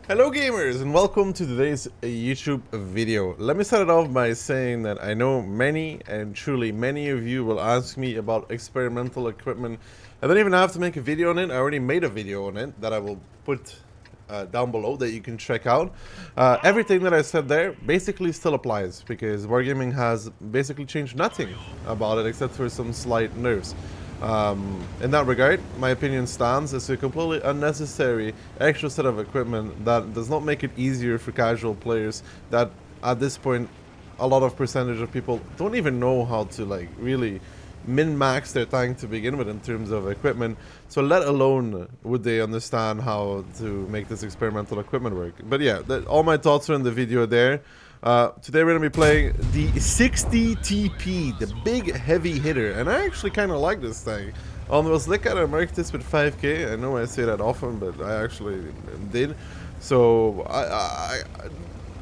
Hello gamers and welcome to today's YouTube video. Let me start it off by saying that I know many and truly many of you will ask me about experimental equipment. I don't even have to make a video on it. I already made a video on it that I will put down below that you can check out. Everything that I said there basically still applies because Wargaming has basically changed nothing about it except for some slight nerfs. In that regard, my opinion stands as a completely unnecessary extra set of equipment that does not make it easier for casual players that at this point a lot of percentage of people don't even know how to like really min-max their tank to begin with in terms of equipment, so let alone would they understand how to make this experimental equipment work. But yeah, all my thoughts are in the video there. Today we're going to be playing the 60 TP, the big heavy hitter, and I actually kind of like this thing. Almost look at it, I marked this with 5k. I know I say that often, but I actually did. So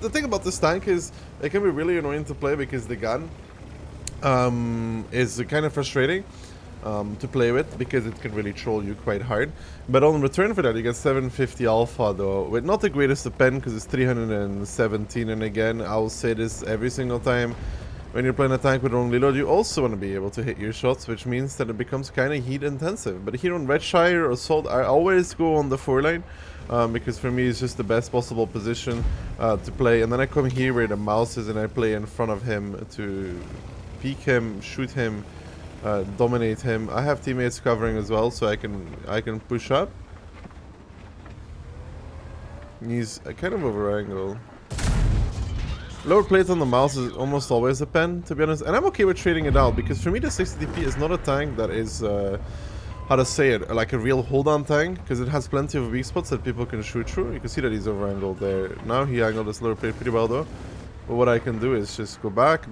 the thing about this tank is it can be really annoying to play because the gun is kind of frustrating to play with because it can really troll you quite hard. But on return for that, you get 750 alpha though, with not the greatest of pen because it's 317. And again, I will say this every single time. When you're playing a tank with only load, you also want to be able to hit your shots, which means that it becomes kind of heat intensive. But here on Redshire or Assault, I always go on the 4-line. Because for me it's just the best possible position to play. And then I come here where the mouse is and I play in front of him to peek him, shoot him, dominate him. I have teammates covering as well, so I can push up. He's kind of over angle. Lower plate on the mouse is almost always a pen, to be honest, and I'm okay with trading it out because for me the 60 TP is not a tank that is how to say it, like a real hold-on tank, because it has plenty of weak spots that people can shoot through. You can see that he's over angled there. Now he angled this lower plate pretty well though. But what I can do is just go back.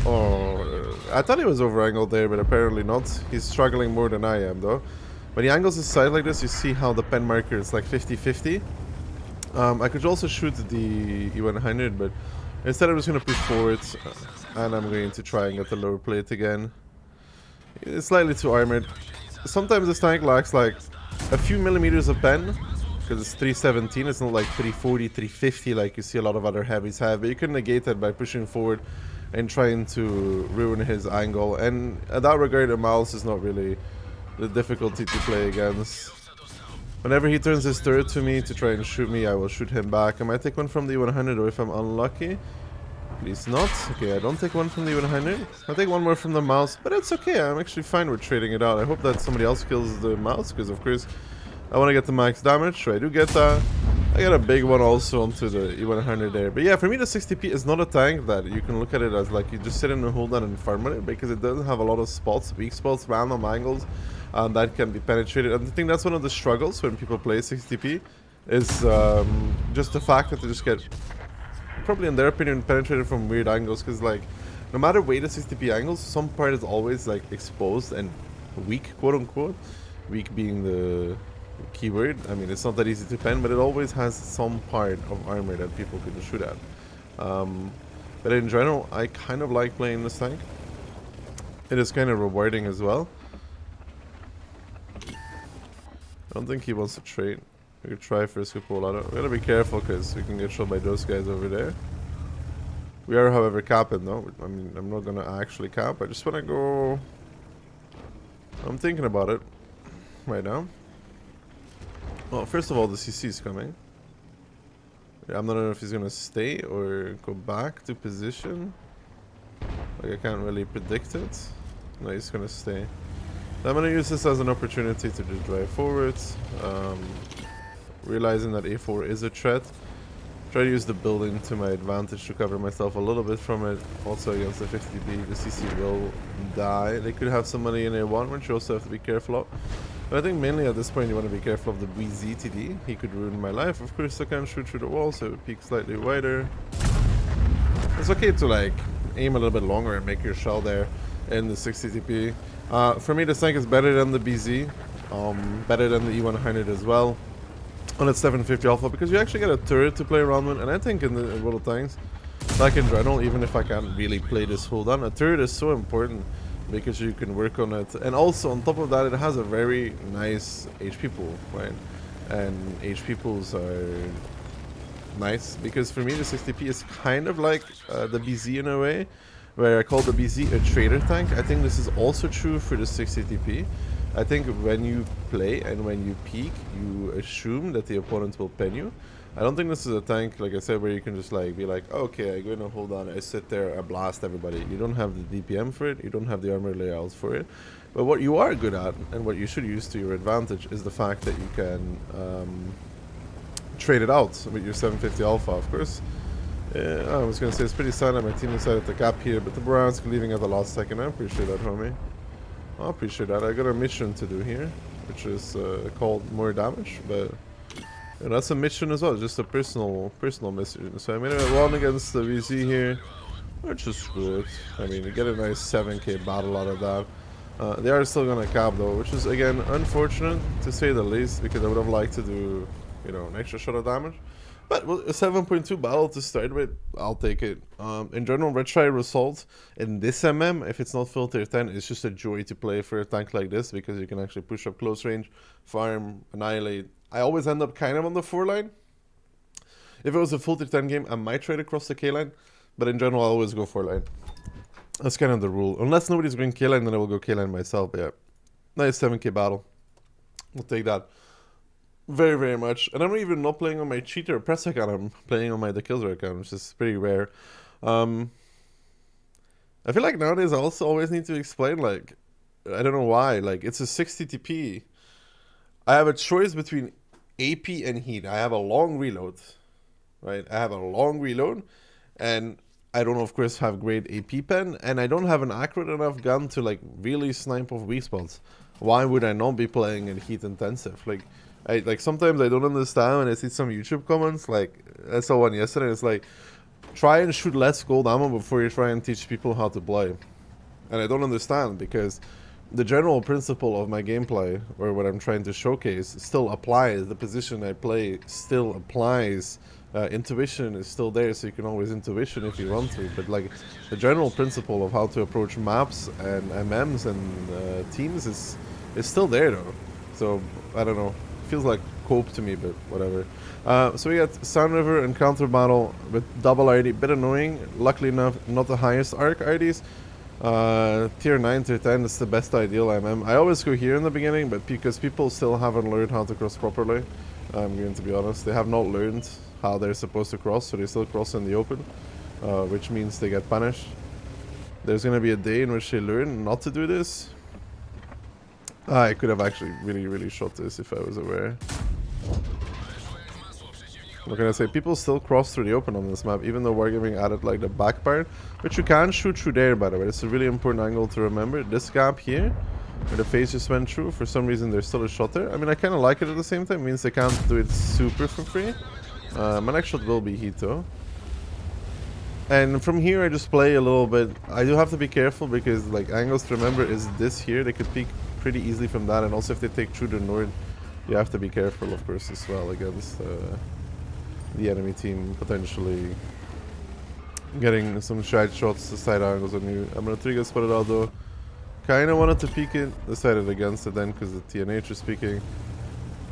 Oh, I thought he was over-angled there, but apparently not. He's struggling more than I am, though. When he angles his side like this, you see how the pen marker is like 50-50. I could also shoot the E100, but instead I'm just going to push forward, and I'm going to try and get the lower plate again. It's slightly too armored. Sometimes this tank lacks like a few millimeters of pen, because it's 317, it's not like 340, 350 like you see a lot of other heavies have, but you can negate that by pushing forward and trying to ruin his angle. And in that regard, the mouse is not really the difficulty to play against. Whenever he turns his turret to me to try and shoot me, I will shoot him back. I might take one from the 100, or if I'm unlucky, please not. Okay, I don't take one from the 100. I'll take one more from the mouse, but it's okay. I'm actually fine with trading it out. I hope that somebody else kills the mouse, because of course I want to get the max damage, so I do get that. I got a big one also onto the E100 there. But yeah, for me the 60p is not a tank that you can look at it as like you just sit in and hold on and farm it, because it doesn't have a lot of spots, weak spots, random angles that can be penetrated. And I think that's one of the struggles when people play 60p is just the fact that they just get, probably in their opinion, penetrated from weird angles, because like no matter where the 60p angles, some part is always like exposed and weak, quote unquote. Weak being the keyword. I mean, it's not that easy to pen, but it always has some part of armor that people can shoot at. But in general, I kind of like playing this tank. It is kind of rewarding as well. I don't think he wants to trade. We could try first Cupola. We gotta be careful because we can get shot by those guys over there. We are, however, capping though. I mean, I'm not gonna actually cap. I just wanna go. I'm thinking about it right now. Well, first of all, the CC is coming. I'm not sure if he's gonna stay or go back to position. Like, I can't really predict it. No, he's gonna stay. So I'm gonna use this as an opportunity to just drive forward. Realizing that A4 is a threat. Try to use the building to my advantage to cover myself a little bit from it. Also against the 50B, the CC will die. They could have some money in A1, which you also have to be careful of. But I think mainly at this point you want to be careful of the BZTD. He could ruin my life. Of course I can shoot through the wall, so it would peek slightly wider. It's okay to like aim a little bit longer and make your shell there in the 60 TP. For me, this tank is better than the BZ, better than the E100 as well. On its 750 alpha, because you actually get a turret to play around with, and I think in World of Tanks, like in general, even if I can't really play this hold on, a turret is so important because you can work on it, and also on top of that, it has a very nice HP pool, right? and HP pools are nice, because for me the 60p is kind of like the BZ in a way, where I call the BZ a trader tank. I think this is also true for the 60TP. I think when you play and when you peek, you assume that the opponent will pen you. I don't think this is a tank, like I said, where you can just like be like, okay, I'm gonna hold on, I sit there, I blast everybody. You don't have the DPM for it, you don't have the armor layouts for it. But what you are good at, and what you should use to your advantage, is the fact that you can trade it out with your 750 alpha, of course. I was gonna say it's pretty sad that my team decided to gap here, but the Browns leaving at the last second. I appreciate that, homie. I appreciate that. I got a mission to do here, which is called more damage, but that's a mission as well, just a personal mission. So I made a run against the VZ here, which is good. I mean, you get a nice 7k battle out of that. They are still gonna cap though, which is again unfortunate to say the least, because I would have liked to do, you know, an extra shot of damage. But a 7.2 battle to start with, I'll take it. In general, retry result in this MM, if it's not filter 10, it's just a joy to play for a tank like this, because you can actually push up close range, farm, annihilate. I always end up kind of on the 4 line. If it was a filter 10 game, I might try to cross the K line, but in general, I always go 4 line. That's kind of the rule. Unless nobody's going K line, then I will go K line myself. But yeah, nice 7k battle. We'll take that. Very, very much. And I'm even not playing on my cheater press account. I'm playing on my The Killzer account, which is pretty rare. I feel like nowadays I also always need to explain, like, I don't know why. Like, it's a 60 TP. I have a choice between AP and heat. I have a long reload, right? I have a long reload, and I don't, of course, have great AP pen, and I don't have an accurate enough gun to, like, really snipe off weak spots. Why would I not be playing in heat intensive? Like sometimes I don't understand when I see some YouTube comments, like I saw one yesterday, it's like, try and shoot less gold ammo before you try and teach people how to play. And I don't understand, because the general principle of my gameplay, or what I'm trying to showcase, still applies. The position I play still applies. Intuition is still there, so you can always intuition if you want to, but like the general principle of how to approach maps and MMs and teams is still there though. So I don't know. Feels like cope to me, but whatever. So we got Sound River and counter battle with double ID, bit annoying. Luckily enough, not the highest arc IDs. Tier 9, tier 10 is the best ideal MM. I always go here in the beginning, but because people still haven't learned how to cross properly, I'm going to be honest, they have not learned how they're supposed to cross, so they still cross in the open, which means they get punished. There's going to be a day in which they learn not to do this. I could have actually really shot this if I was aware. What can I say? People still cross through the open on this map, even though Wargaming added like the back part, which you can shoot through there, by the way. It's a really important angle to remember. This gap here, where the phase just went through, for some reason there's still a shot there. I mean, I kind of like it at the same time. It means they can't do it super for free. My next shot will be heat though. And from here I just play a little bit. I do have to be careful, because like angles to remember is this here. They could peek pretty easily from that, and also if they take through the north, you have to be careful, of course, as well, against the enemy team potentially getting some side shots to side angles on you. I'm gonna 3 spot it out though. Kinda wanted to peek it, decided against it then because the TNH is peeking.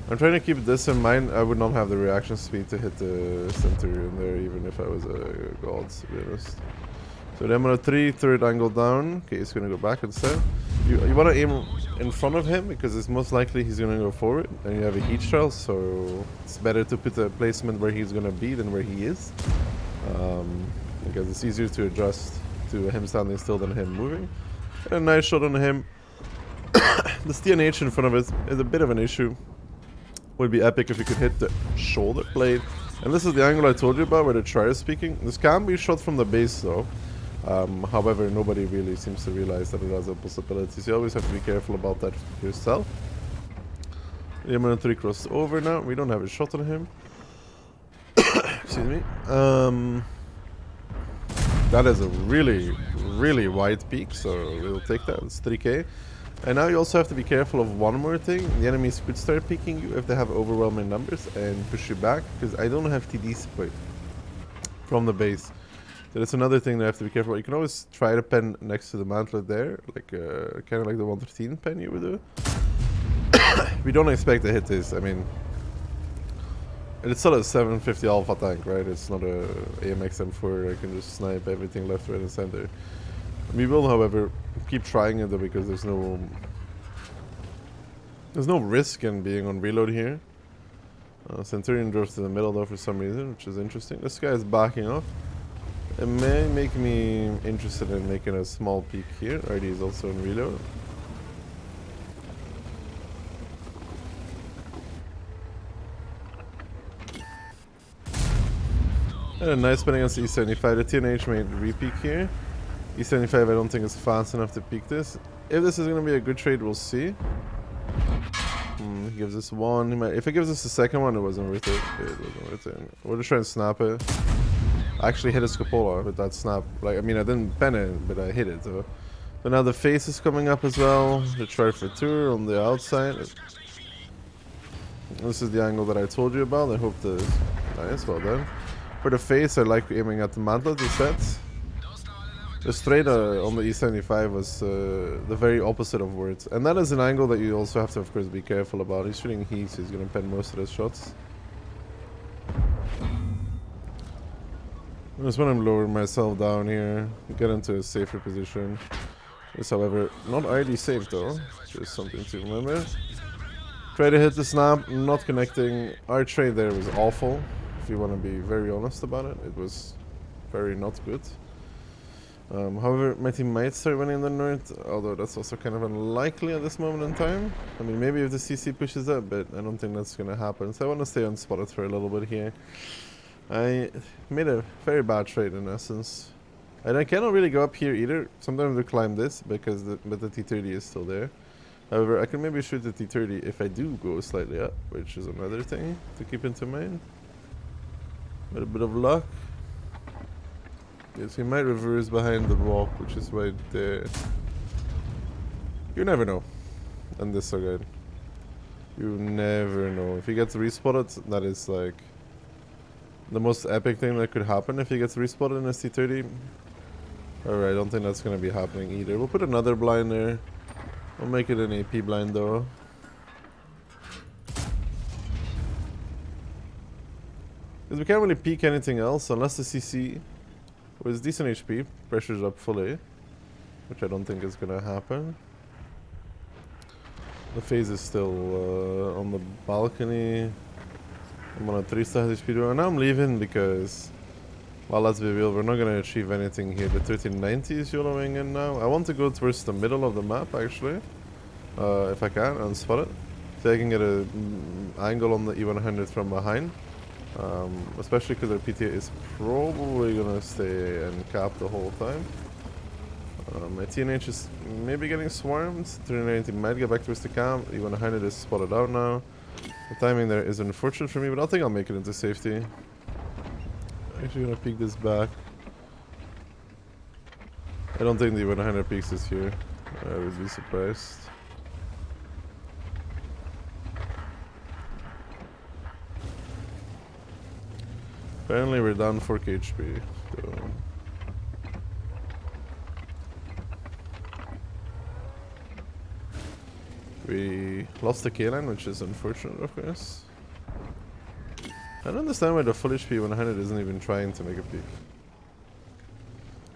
I'm trying to keep this in mind. I would not have the reaction speed to hit the Centurion there, even if I was a god, to be honest. So then I'm gonna 3 third angle down. Okay, he's gonna go back instead. You wanna aim in front of him, because it's most likely he's gonna go forward, and you have a heat shell, so it's better to put a placement where he's gonna be than where he is. Because it's easier to adjust to him standing still than him moving. And a nice shot on him. The TNH in front of it is a bit of an issue. Would be epic if you could hit the shoulder blade. And this is the angle I told you about where the try is speaking. This can be shot from the base though. However, nobody really seems to realize that it has a possibility, so you always have to be careful about that yourself. The M3 crossed over now. We don't have a shot on him. Excuse me. That is a really wide peak, so we'll take that. It's 3k. And now you also have to be careful of one more thing. The enemies could start peeking you if they have overwhelming numbers and push you back, because I don't have TD support from the base. So that's another thing that I have to be careful. You can always try to pen next to the mantlet there, like kind of like the 113 pen you would do. We don't expect to hit this. I mean, And it's still a 750 alpha tank, right? It's not a AMX M4. I can just snipe everything left, right, and center. We will, however, keep trying it though, because there's no risk in being on reload here. Centurion drove to the middle though for some reason, which is interesting. This guy is backing off. It may make me interested in making a small peek here. RD is also on reload. And a nice spin against E75. The TNH made re-peek here. E75 I don't think is fast enough to peek this. If this is going to be a good trade, we'll see. He gives us one. He might, if it gives us the second one, it wasn't worth it. It wasn't worth it. We're just trying to snap it. I actually hit a scupola with that snap. Like, I mean, I didn't pen it, but I hit it. So. But now the face is coming up as well. The try for tour on the outside. This is the angle that I told you about. I hope the... Nice, well done. For the face, I like aiming at the mantlet instead. The straight on the E75 was the very opposite of words. And that is an angle that you also have to, of course, be careful about. He's shooting heat, so he's going to pen most of his shots. I just want to lower myself down here, get into a safer position. This, however, not ID safe though, just something to remember. Try to hit the snap, not connecting. Our trade there was awful, if you want to be very honest about it. It was very not good. However, my team might start winning the north, although that's also kind of unlikely at this moment in time. I mean, maybe if the CC pushes up, but I don't think that's going to happen. So I want to stay unspotted for a little bit here. I made a very bad trade in essence. And I cannot really go up here either. Sometimes I climb this because but the T30 is still there. However, I can maybe shoot the T30 if I do go slightly up, which is another thing to keep into mind. With a bit of luck. Yes, he might reverse behind the rock, which is right there. You never know. And this again. You never know. If he gets respotted, that is like the most epic thing that could happen if he gets respotted in a C30. Alright, I don't think that's going to be happening either. We'll put another blind there. We'll make it an AP blind though. Because we can't really peek anything else unless the CC with decent HP pressures up fully, which I don't think is going to happen. The phase is still on the balcony. I'm on a 3-star HP door, and now I'm leaving because, well, let's be real, we're not going to achieve anything here. The 1390 is YOLOing in now. I want to go towards the middle of the map, actually, if I can, and spot it. So I can get an angle on the E100 from behind, especially because their PTA is probably going to stay and cap the whole time. My TNH is maybe getting swarmed. 390 might get back towards the camp. E100 is spotted out now. The timing there is unfortunate for me, but I think I'll make it into safety. I'm actually gonna peek this back. I don't think the 100 peaks is here. I would be surprised. Apparently we're down 4k HP. So. We lost the K-line, which is unfortunate, of course. I don't understand why the full HP 100 isn't even trying to make a peak.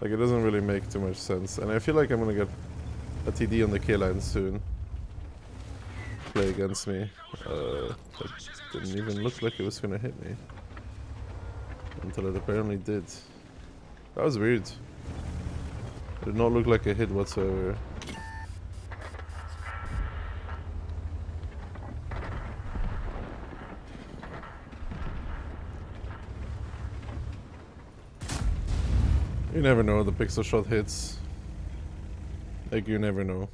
Like, it doesn't really make too much sense. And I feel like I'm gonna get a TD on the K-line soon. Play against me. That didn't even look like it was gonna hit me. Until it apparently did. That was weird. It did not look like a hit whatsoever. You never know, the pixel shot hits. Like, you never know.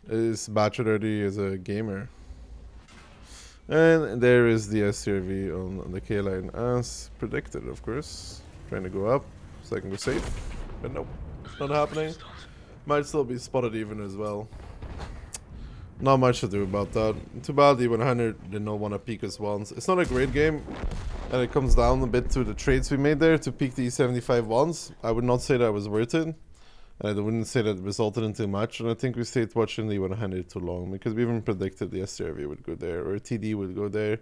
Is Batcher Dirty is a gamer. And there is the SCRV on the K-line as predicted, of course. Trying to go up so I can go safe. But nope, not happening. Might still be spotted even as well. Not much to do about that. Too bad the 100 did not want to peek us once. It's not a great game. And it comes down a bit to the trades we made there to peek the E75 once. I would not say that was worth it. And I wouldn't say that it resulted in too much. And I think we stayed watching the 100 too long because we even predicted the SCRV would go there or TD would go there.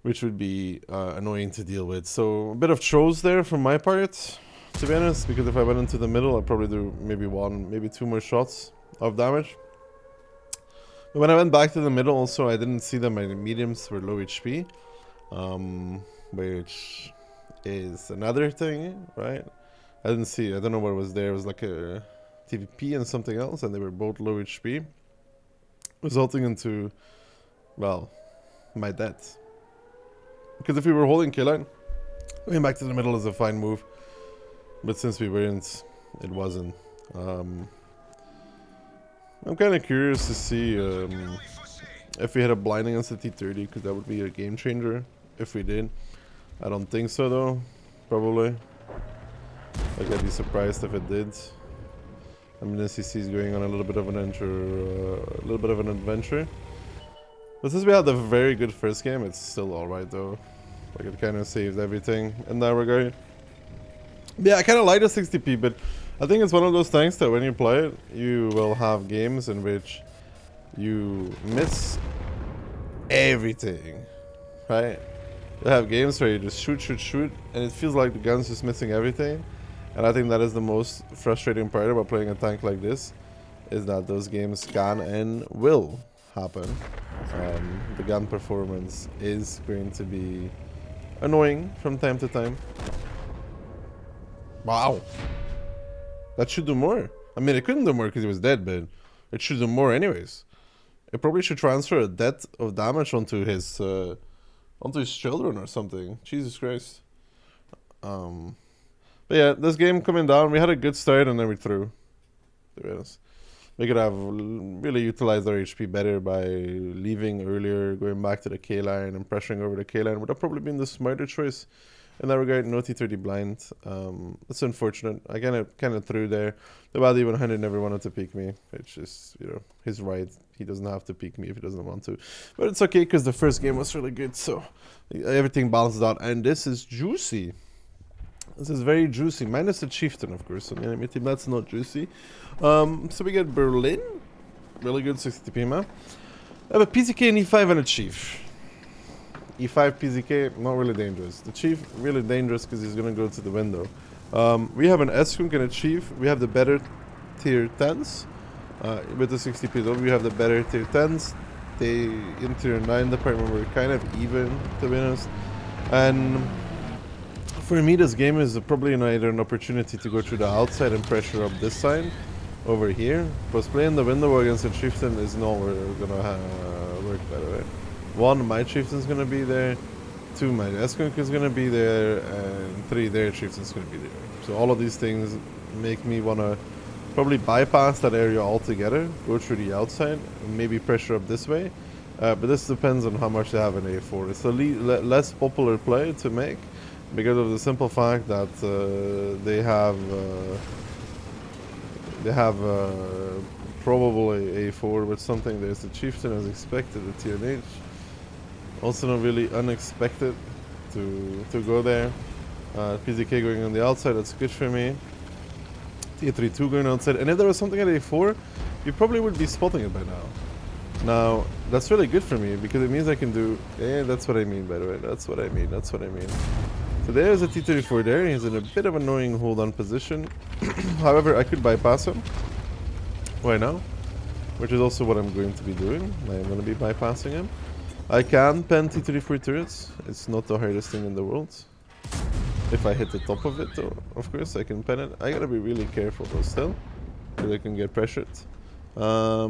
which would be annoying to deal with. So a bit of throws there from my part, to be honest, because if I went into the middle, I'd probably do maybe one, maybe two more shots of damage. But when I went back to the middle also, I didn't see that my mediums were low HP, which is another thing, right? I didn't see, I don't know what was there. It was like a TVP and something else, and they were both low HP, resulting into, well, my death. Because if we were holding K-line, going back to the middle is a fine move. But since we weren't, it wasn't. I'm kind of curious to see if we had a blinding against the T-30, because that would be a game changer if we did. I don't think so though, probably. Like, I'd be surprised if it did. I mean, SEC is going on a little bit of an adventure. But since we had a very good first game, it's still alright though. Like, it kind of saved everything in that regard. Yeah, I kind of like the 60p, but I think it's one of those tanks that when you play it, you will have games in which you miss everything, right? You have games where you just shoot, and it feels like the gun's just missing everything. And I think that is the most frustrating part about playing a tank like this, is that those games can and will happen. The gun performance is going to be annoying from time to time. Wow. That should do more. I mean, it couldn't do more because he was dead, but it should do more anyways. It probably should transfer a debt of damage onto his children or something. Jesus Christ. But yeah, this game coming down, we had a good start and then we threw. To be honest. We could have really utilized our HP better by leaving earlier, going back to the K-line and pressuring over the K-line. Would have probably been the smarter choice in that regard. No T-30 blind. It's unfortunate. I kind of threw there. The Wadi 100 never wanted to peek me. It's just, you know, his right. He doesn't have to peek me if he doesn't want to. But it's okay because the first game was really good. So everything balanced out. And this is juicy. This is very juicy. Minus the Chieftain, of course. On the enemy team, that's not juicy. So we get Berlin. Really good 60p map. I have a PZK, an E5, and a Chief. E5 PZK, not really dangerous. The Chief, really dangerous because he's going to go to the window. We have an S-Kunk and a Chief. We have the better tier 10s. With the 60p though, we have the better tier 10s. They, in tier 9 department, were kind of even, to be honest. And for me, this game is probably either an opportunity to go through the outside and pressure up this side over here. Because playing the window against a Chieftain is nowhere gonna work, by the way. One, my Chieftain's gonna be there. Two, my S-Kunk is gonna be there. And three, their Chieftain's gonna be there. So all of these things make me wanna probably bypass that area altogether, go through the outside, and maybe pressure up this way. But this depends on how much they have in A4. It's a less popular play to make, because of the simple fact that they have probably A4 with something. There's the Chieftain as expected, the TNH. Also not really unexpected to go there. PZK going on the outside, that's good for me. T32 going outside, and if there was something at A4, you probably would be spotting it by now. Now, that's really good for me, because it means I can do... Yeah, that's what I mean, by the way. That's what I mean. So there's a T34 there. He's in a bit of annoying hold-on position. However, I could bypass him right now, which is also what I'm going to be doing. I'm going to be bypassing him. I can pen T34 turrets. It's not the hardest thing in the world. If I hit the top of it, though, of course, I can pen it. I gotta be really careful, though, still, because I can get pressured. That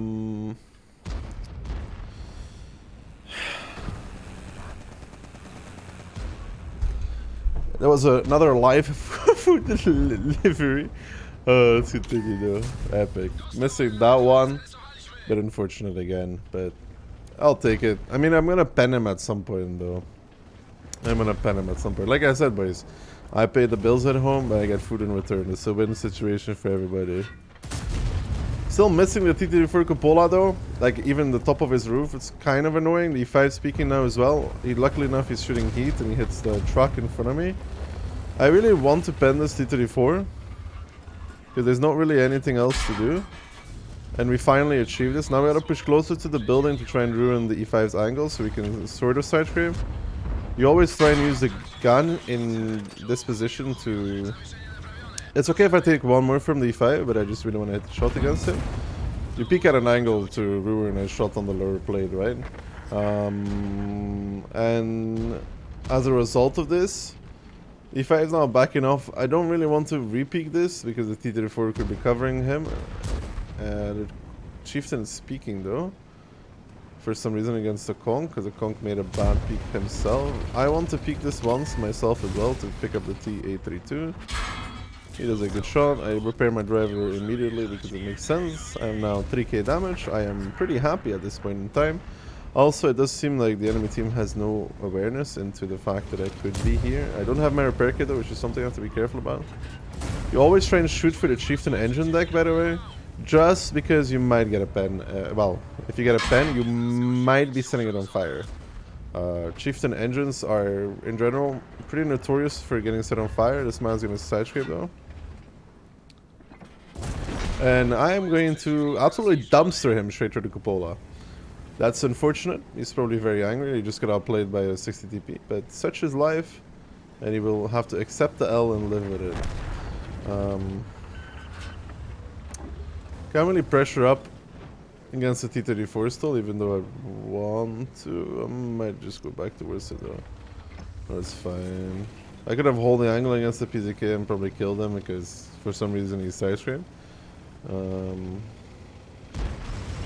was another live food delivery. Oh, that's good thing, though. Epic. Missing that one. Bit unfortunate again, but I'll take it. I mean, I'm gonna pen him at some point, though. Like I said, boys, I pay the bills at home, but I get food in return. It's a win situation for everybody. Still missing the T34 cupola, though. Like, even the top of his roof, it's kind of annoying. The E5 speaking now as well. Luckily enough, he's shooting heat and he hits the truck in front of me. I really want to pen this T34, because there's not really anything else to do. And we finally achieved this. Now we gotta push closer to the building to try and ruin the E5's angle so we can sort of side scrape. You always try and use the gun in this position to... It's okay if I take one more from the E5, but I just really want to hit the shot against him. You peek at an angle to ruin a shot on the lower plate, right? And as a result of this, E5 is now backing off. I don't really want to re-peek this because the T-34 could be covering him. The Chieftain is peeking though, for some reason against the Conk, because the Conk made a bad peek himself. I want to peek this once myself as well to pick up the T-832. He does a good shot. I repair my driver immediately because it makes sense. I am now 3k damage. I am pretty happy at this point in time. Also, it does seem like the enemy team has no awareness into the fact that I could be here. I don't have my repair kit though, which is something I have to be careful about. You always try and shoot for the Chieftain engine deck, by the way. Just because you might get a pen. Well, if you get a pen, you might be setting it on fire. Chieftain engines are, in general, pretty notorious for getting set on fire. This man's going to side scrape though. And I am going to absolutely dumpster him straight through the cupola. That's unfortunate. He's probably very angry. He just got outplayed by a 60 TP. But such is life. And he will have to accept the L and live with it. Can't really pressure up against the T-34 still, even though I want to. I might just go back towards it though. That's fine. I could have holding angle against the PZK and probably killed him because for some reason he's side screen. Is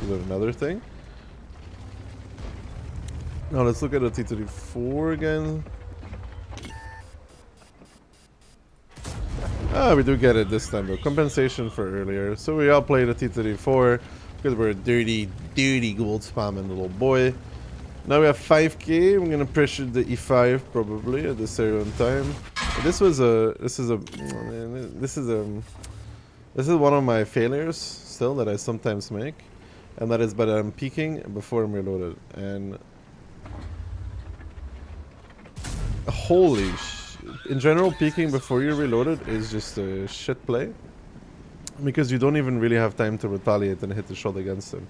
that another thing? Now let's look at the T-34 again. Ah, we do get it this time though. Compensation for earlier. So we outplayed the T-34 because we're a dirty gold spamming little boy. Now we have 5k. I'm gonna pressure the E5 probably at this area on time. This is one of my failures still that I sometimes make, and that is that I'm peeking before I'm reloaded. And holy in general, peeking before you're reloaded is just a shit play, because you don't even really have time to retaliate and hit the shot against him.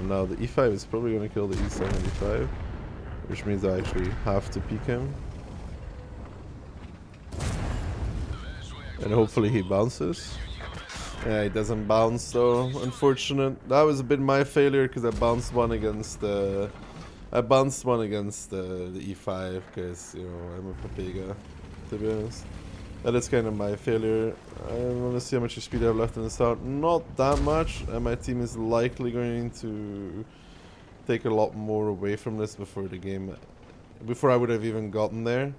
Now the E5 is probably going to kill the E75, which means I actually have to peek him. And hopefully he bounces. Yeah, he doesn't bounce though, unfortunate. That was a bit my failure because I bounced one against the... the E5 because, you know, I'm a Papega, to be honest. That is kind of my failure. I want to see how much speed I have left in the start. Not that much, and my team is likely going to take a lot more away from this before the game, before I would have even gotten there.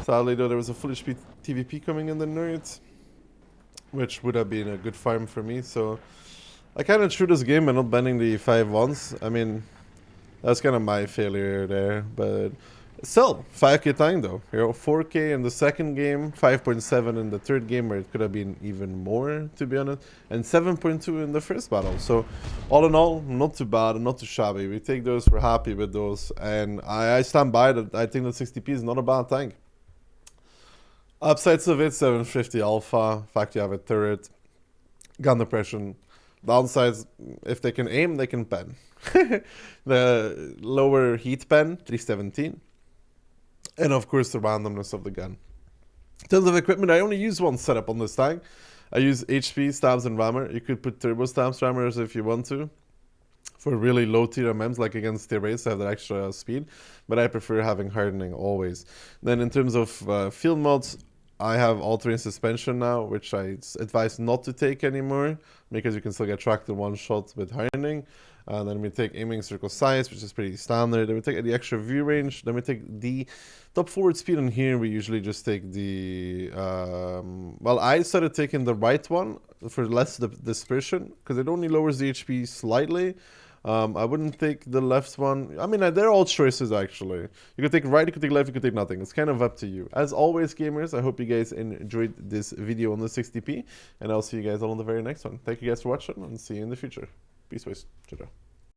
Sadly though, there was a fully speed TVP coming in the nerds, which would have been a good farm for me, so I kind of threw this game by not banning the E5 once. I mean, that's kind of my failure there, but still, 5k time though. You know, 4k in the second game, 5.7 in the third game, where it could have been even more, to be honest, and 7.2 in the first battle. So, all in all, not too bad, not too shabby. We take those, we're happy with those, and I stand by that. I think that 60p is not a bad tank. Upsides of it, 750 alpha, fact you have a turret, gun depression. Downsides, if they can aim, they can pen. The lower heat pen, 317. And of course the randomness of the gun. In terms of equipment, I only use one setup on this tank. I use HP, stabs, and rammer. You could put turbo stabs, rammers if you want to. For really low tier MMs, like against tier 8s, to have that extra speed. But I prefer having hardening always. Then in terms of field mods, I have all-terrain suspension now, which I advise not to take anymore, because you can still get tracked in one shot with hardening. And then we take aiming circle size, which is pretty standard. Then we take the extra view range. Then we take the top forward speed. And here we usually just take the... well, I started taking the right one for less dispersion, because it only lowers the HP slightly. I wouldn't take the left one. I mean, they're all choices, actually. You could take right, you could take left, you could take nothing. It's kind of up to you. As always, gamers, I hope you guys enjoyed this video on the 60p. And I'll see you guys all on the very next one. Thank you guys for watching, and see you in the future. Peace, boys. Ciao, ciao.